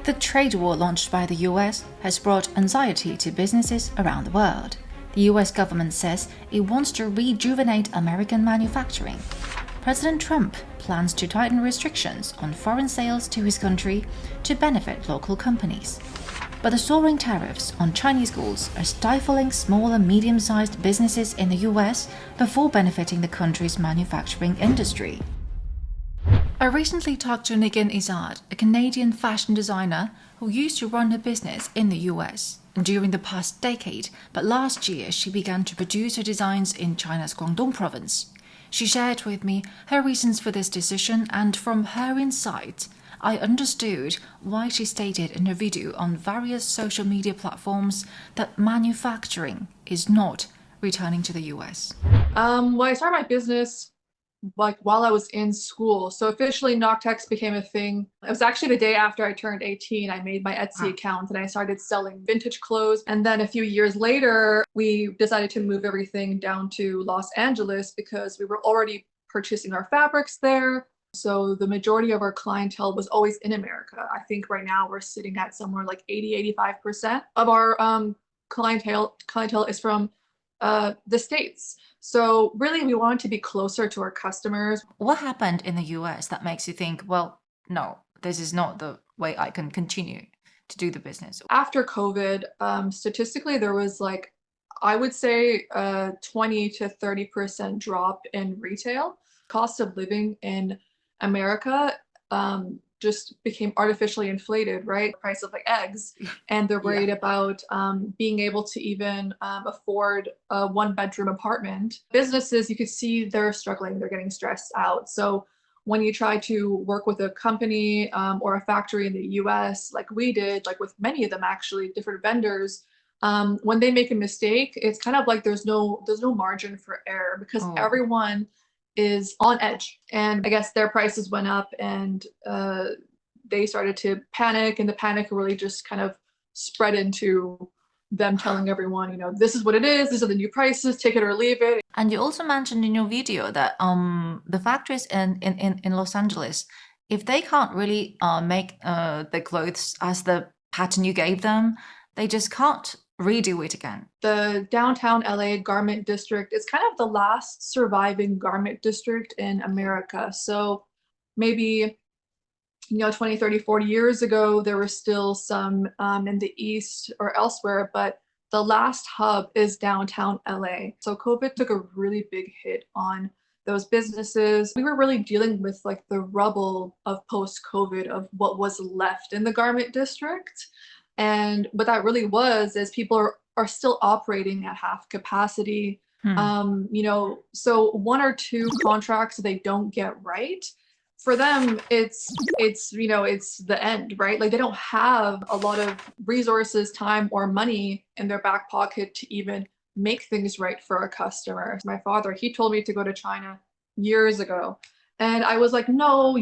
The trade war launched by the US has brought anxiety to businesses around the world. The US government says it wants to rejuvenate American manufacturing. President Trump plans to tighten restrictions on foreign sales to his country to benefit local companies. But the soaring tariffs on Chinese goods are stifling small and medium-sized businesses in the US before benefiting the country's manufacturing industry. I recently talked to Negin Izzard, a Canadian fashion designer who used to run her business in the US during the past decade, but last year she began to produce her designs in China's Guangdong province. She shared with me her reasons for this decision, and from her insight, I understood why she stated in her video on various social media platforms that manufacturing is not returning to the US. Well, I started my business while I was in school. So officially Noctex became a thing. It was actually the day after I turned 18. I made my Etsy account and I started selling vintage clothes. And then a few years later, we decided to move everything down to Los Angeles because we were already purchasing our fabrics there. So the majority of our clientele was always in America. I think right now we're sitting at somewhere like 85% of our clientele is from the States. So really, we wanted to be closer to our customers. What happened in the US that makes you think, well, no, this is not the way I can continue to do the business? After COVID, statistically, there was like, I would say, 20 to 30% drop in retail. Cost of living in America just became artificially inflated, right? The price of like eggs, and they're worried about being able to even afford a one-bedroom apartment. Businesses, you could see they're struggling, they're getting stressed out. So when you try to work with a company or a factory in the US, like we did, like with many of them actually, different vendors, when they make a mistake, it's kind of like there's no margin for error because everyone is on edge, and I guess their prices went up, and they started to panic, and the panic really just kind of spread into them telling everyone, this is what it is, these are the new prices, take it or leave it. And you also mentioned in your video that the factories in Los Angeles, if they can't really make the clothes as the pattern you gave them, they just can't redo it again. The downtown LA garment district is kind of the last surviving garment district in America. So maybe 20, 30, 40 years ago, there were still some in the East or elsewhere, but the last hub is downtown LA. So COVID took a really big hit on those businesses. We were really dealing with like the rubble of post-COVID of what was left in the garment district. And what that really was is people are still operating at half capacity. So one or two contracts they don't get right, for them it's the end, right? Like they don't have a lot of resources, time, or money in their back pocket to even make things right for a customer. My father, he told me to go to China years ago, and I was like, no,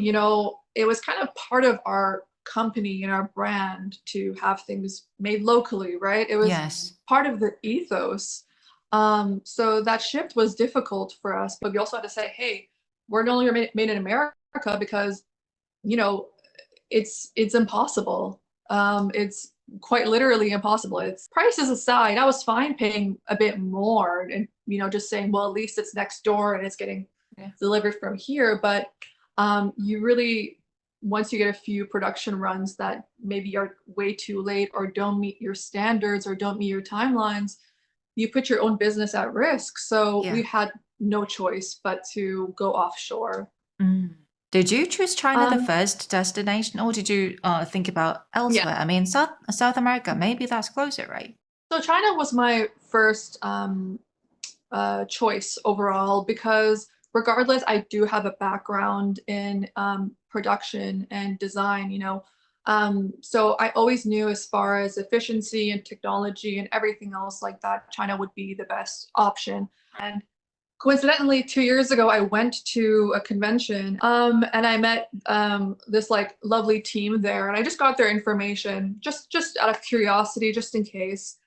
it was kind of part of our company and our brand to have things made locally, right? It was part of the ethos. So that shift was difficult for us, but we also had to say, hey, we're no longer made in America because it's impossible. It's quite literally impossible. It's prices aside, I was fine paying a bit more and just saying, well, at least it's next door and it's getting delivered from here. But you really, once you get a few production runs that maybe are way too late or don't meet your standards or don't meet your timelines, you put your own business at risk. So we had no choice but to go offshore. Did you choose China the first destination, or did you think about elsewhere? I mean, South America, maybe that's closer, right? So China was my first choice overall because regardless, I do have a background in production and design, so I always knew as far as efficiency and technology and everything else like that, China would be the best option. And coincidentally, 2 years ago, I went to a convention and I met this like lovely team there, and I just got their information just out of curiosity, just in case.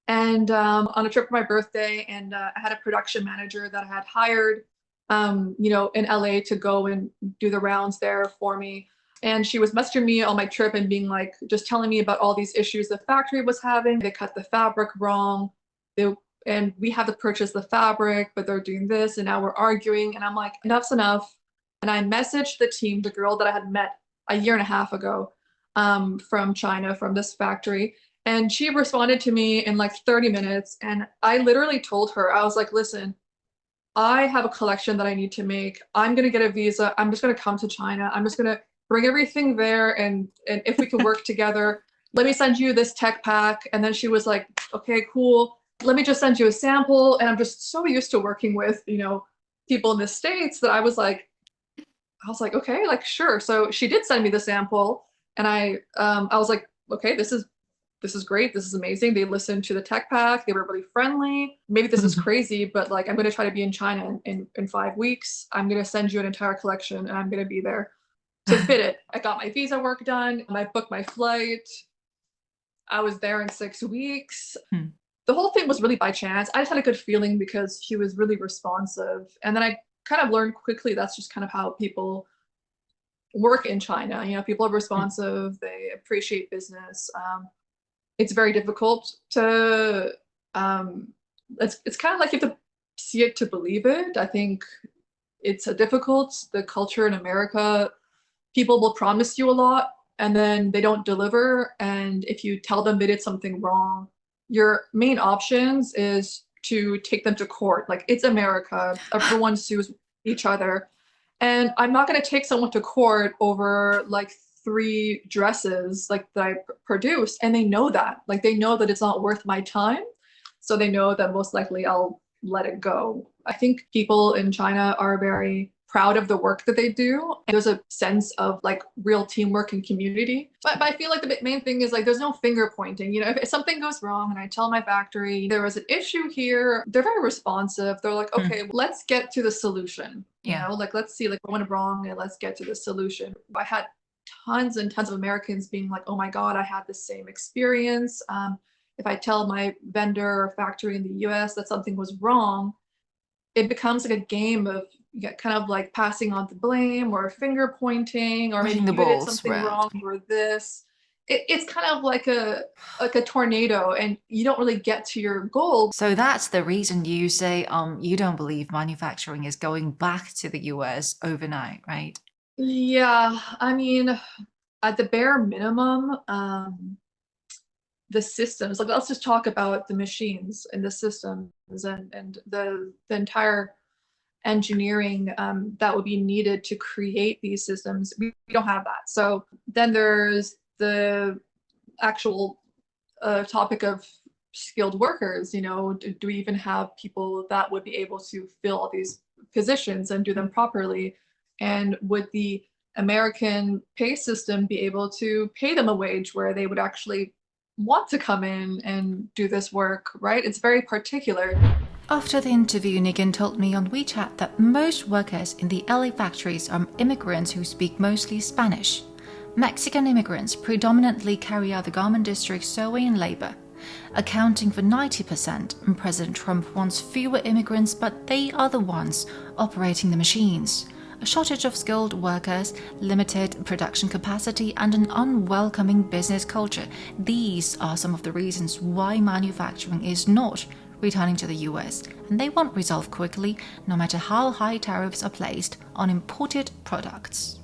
And on a trip for my birthday, and I had a production manager that I had hired in LA to go and do the rounds there for me. And she was messaging me on my trip and being like, just telling me about all these issues the factory was having. They cut the fabric wrong. They, and we had to purchase the fabric, but they're doing this and now we're arguing. And I'm like, enough's enough. And I messaged the team, the girl that I had met a year and a half ago from China, from this factory. And she responded to me in like 30 minutes. And I literally told her, I was like, listen, I have a collection that I need to make. I'm going to get a visa. I'm just going to come to China. I'm just going to bring everything there. And if we can work together, let me send you this tech pack. And then she was like, okay, cool. Let me just send you a sample. And I'm just so used to working with, people in the States that I was like, okay, like, sure. So she did send me the sample and I was like, okay, this is great. This is amazing. They listened to the tech pack. They were really friendly. Maybe this is crazy, but like, I'm going to try to be in China in 5 weeks. I'm going to send you an entire collection and I'm going to be there to fit it. I got my visa work done. I booked my flight. I was there in 6 weeks. The whole thing was really by chance. I just had a good feeling because he was really responsive. And then I kind of learned quickly that's just kind of how people work in China. People are responsive. They appreciate business. It's very difficult to it's kind of like you have to see it to believe it. I think it's difficult. The culture in America, people will promise you a lot and then they don't deliver. And if you tell them they did something wrong, your main options is to take them to court. Like, it's America, everyone sues each other. And I'm not going to take someone to court over like 3 dresses like that I produced, and they know that. Like, they know that it's not worth my time, so they know that most likely I'll let it go. I think people in China are very proud of the work that they do. And there's a sense of like real teamwork and community. But I feel like the main thing is like there's no finger pointing. If something goes wrong and I tell my factory there was an issue here, they're very responsive. They're like, okay, let's get to the solution. Like, let's see like what went wrong and let's get to the solution. I had tons and tons of Americans being like, oh my God, I had the same experience. If I tell my vendor or factory in the US that something was wrong, it becomes like a game of kind of like passing on the blame or finger pointing, or maybe you did something wrong or this. It's kind of like a tornado, and you don't really get to your goal. So that's the reason you say you don't believe manufacturing is going back to the US overnight, right? Yeah, I mean, at the bare minimum, the systems, like, let's just talk about the machines and the systems and the entire engineering that would be needed to create these systems. We don't have that. So then there's the actual topic of skilled workers. Do we even have people that would be able to fill all these positions and do them properly? And would the American pay system be able to pay them a wage where they would actually want to come in and do this work, right? It's very particular. After the interview, Nigan told me on WeChat that most workers in the LA factories are immigrants who speak mostly Spanish. Mexican immigrants predominantly carry out the garment district sewing and labor, accounting for 90%, and President Trump wants fewer immigrants, but they are the ones operating the machines. A shortage of skilled workers, limited production capacity, and an unwelcoming business culture. These are some of the reasons why manufacturing is not returning to the US, and they won't resolve quickly, no matter how high tariffs are placed on imported products.